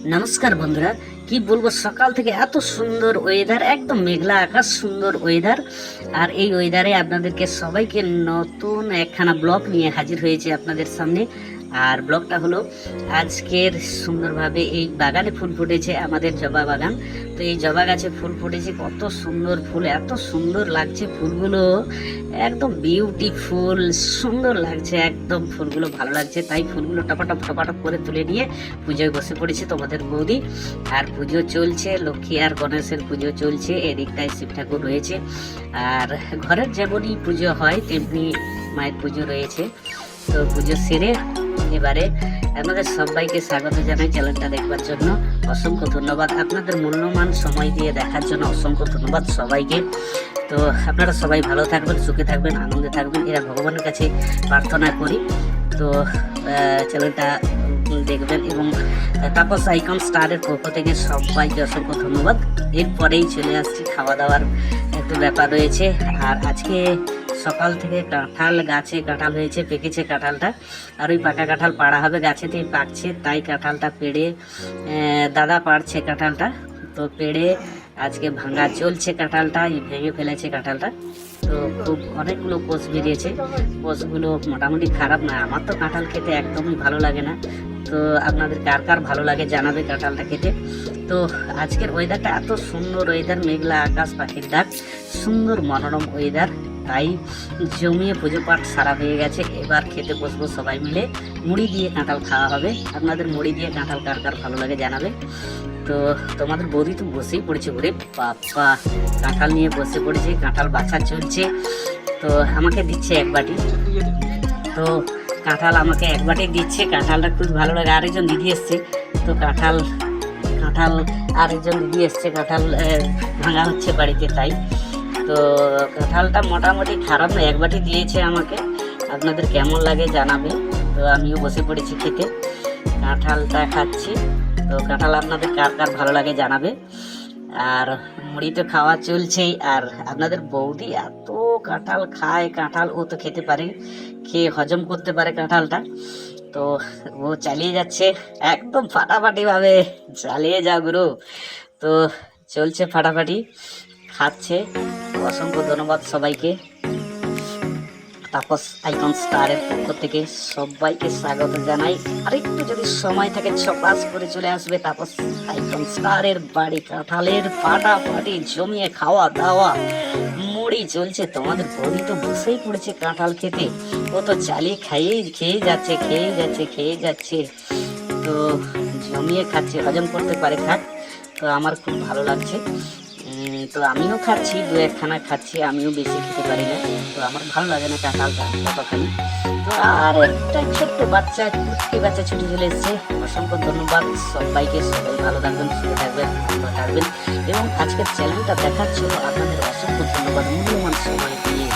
নমস্কার বন্ধুরা, কি বলবো, সকাল থেকে এত সুন্দর ওয়েদার, একদম মেঘলা আকাশ, সুন্দর ওয়েদার। আর এই ওয়েদারে আপনাদেরকে সবাইকে নতুন একখানা ব্লগ নিয়ে হাজির হয়েছে আপনাদের সামনে। আর ব্লগটা হলো আজকের সুন্দরভাবে এই বাগানে ফুল ফুটেছে, আমাদের জবা বাগান। তো এই জবা গাছে ফুল ফুটেছে, কত সুন্দর ফুল, এত সুন্দর লাগছে ফুলগুলো, একদম বিউটিফুল, সুন্দর লাগছে একদম, ফুলগুলো ভালো লাগছে। তাই ফুলগুলো টপাটপ টপাটপ করে তুলে নিয়ে পুজোয় বসে পড়েছে তোমাদের বৌদি। আর পুজো চলছে, লক্ষ্মী আর গণেশের পুজো চলছে, এদিকটায় শিব ঠাকুর রয়েছে। আর ঘরের যেমনই পুজো হয় তেমনি মায়ের পুজো রয়েছে। তো পুজো সেরে এবারে আপনাদের সবাইকে স্বাগত জানাই চ্যানেলটা দেখবার জন্য। অসংখ্য ধন্যবাদ, আপনাদের মূল্যবান সময় দিয়ে দেখার জন্য অসংখ্য ধন্যবাদ সবাইকে। তো আপনারা সবাই ভালো থাকবেন, সুখে থাকবেন, আনন্দে থাকবেন, এরা ভগবানের কাছে প্রার্থনা করি। তো চ্যানেলটা দেখবেন এবং তাপস আইকন স্টারের পক্ষ থেকে সবাইকে অসংখ্য ধন্যবাদ। এরপরেই চলে আসছি, খাওয়া দাওয়ার একটু ব্যাপার রয়েছে। আর আজকে সকাল থেকে কাঁঠাল গাছে কাঁঠাল হয়েছে, পেকেছে কাঁঠালটা। আর ওই পাকা কাঁঠাল পাড়া হবে, গাছেতেই পাকছে, তাই কাঁঠালটা পেড়ে দাদা পাড়ছে কাঁঠালটা। তো পেড়ে আজকে ভাঙা চলছে কাঁঠালটা, ভেঙে ফেলেছে কাঁঠালটা। তো খুব অনেকগুলো কোষ বেরিয়েছে, কোষগুলো মোটামুটি খারাপ না। আমার তো কাঁঠাল খেতে একদমই ভালো লাগে না। তো আপনাদের কার কার ভালো লাগে জানাবে কাঁঠালটা খেতে। তো আজকের ওয়েদারটা এত সুন্দর ওয়েদার, মেঘলা আকাশ, পাখির ডাক, সুন্দর মনোরম ওয়েদার। তাই জমিয়ে পুজো পাঠ সারা হয়ে গেছে, এবার খেতে বসবো সবাই মিলে। মুড়ি দিয়ে কাঁঠাল খাওয়া হবে। আপনাদের মুড়ি দিয়ে কাঁঠাল কার কার ভালো লাগে জানাবে। তো তোমাদের বৌদি তো বসেই পড়েছে, ওরে বাবা, কাঁঠাল নিয়ে বসে পড়েছে, কাঁঠাল বাছা চলছে। তো আমাকে দিচ্ছে এক বাটি, তো কাঁঠাল আমাকে এক বাটি দিচ্ছে। কাঁঠালটা খুব ভালো লাগে। আরেকজন দিদি এসছে, তো কাঁঠাল আরেকজন দিদি এসছে, কাঁঠাল ভাঙা হচ্ছে বাড়িতে। তাই তো কাঁঠালটা মোটামুটি খারাপ না, এক বাটি দিয়েছে আমাকে। আপনাদের কেমন লাগে জানাবে। তো আমিও বসে পড়েছি খেতে, কাঁঠালটা খাচ্ছি। তো কাঁঠাল আপনাদের কার কার ভালো লাগে জানাবে। আর মুড়ি তো খাওয়া চলছেই। আর আপনাদের বৌদি এত কাঁঠাল খায়, কাঁঠাল ও তো খেতে পারে, খেয়ে হজম করতে পারে কাঁঠালটা। তো ও চালিয়ে যাচ্ছে একদম ফাটাফাটি ভাবে, চালিয়ে যা গুরু। তো চলছে ফাটাফাটি, খাচ্ছে। অসংখ্য ধন্যবাদ সবাইকে। তাপস আইকন স্টারের পক্ষ থেকে সবাইকে স্বাগত জানাই। আরেকটু যদি সময় থাকে ছপাস করে চলে আসবে তাপস আইকন স্টারের বাড়ি। কাঁঠালের ফাটাফাটি জমিয়ে খাওয়া দাওয়া, মুড়ি চলছে। তোমাদের বৌদি তো বসেই পড়েছে কাঁঠাল খেতে, ও তো চালিয়ে খেয়ে যাচ্ছে। তো জমিয়ে খাচ্ছে, হজম করতে পারে, খাক। তো আমার খুব ভালো লাগছে। তো আমিও খাচ্ছি, দু একখানা খাচ্ছি, আমিও বেশি খেতে পারি না। তো আমার ভালো লাগে না কাঁঠালটা কতখানি। তো আর একটা ছোট্ট বাচ্চা, কুটকি বাচ্চা ছুটে চলে এসছে। অসংখ্য ধন্যবাদ সবাইকে, সবাই ভালো থাকবেন, সুস্থ থাকবেন, আনন্দ থাকবেন। এবং আজকের চ্যানেলটা দেখার জন্য আপনাদের অসংখ্য ধন্যবাদ, মূল্যবান সময় দিয়ে।